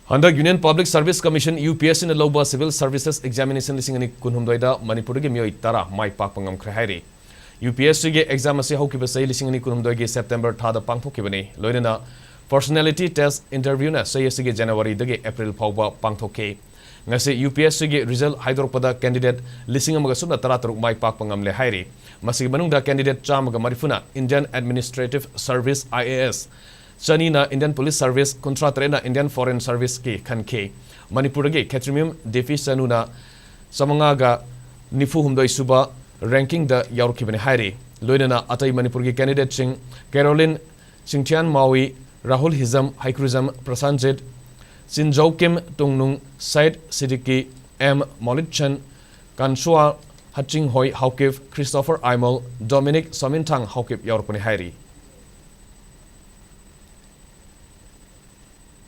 Handak Union Public Service Commission UPSC na louba Civil Services Examination lising ani kunhumdoida Manipur ge meeoi tara maipakpa ngamkhre hairi. UPSC ge exam ase haukiba sei lising ani kunhumdoi ge September thada pangthokibani loinana personality test interview na sei ase ge January dage April phawba pangthokke. Ngase UPSC ge result haidorpada candidate lising amaga subna tarataruk maipakpa ngamle hairi. Masigi manungda candidate chamaga marifuna Indian Administrative Service IAS Chani na Indian Police Service kontra na Indian Foreign Service ki khanke Manipur ge Khatrimim Defi Sanu na samangaga nifu humdoi suba ranking da yaurkibani hairi loinana atai Manipur ge candidate sing Caroline Singtian Maui Rahul Hizam Haikrizam Prasanjit Sinjaukim Tungnung Said Siddiqui M Molitchan Kanshua Haching Hoi Haukip Christopher Aimol Dominic Somintang Haukip yaurkani hairi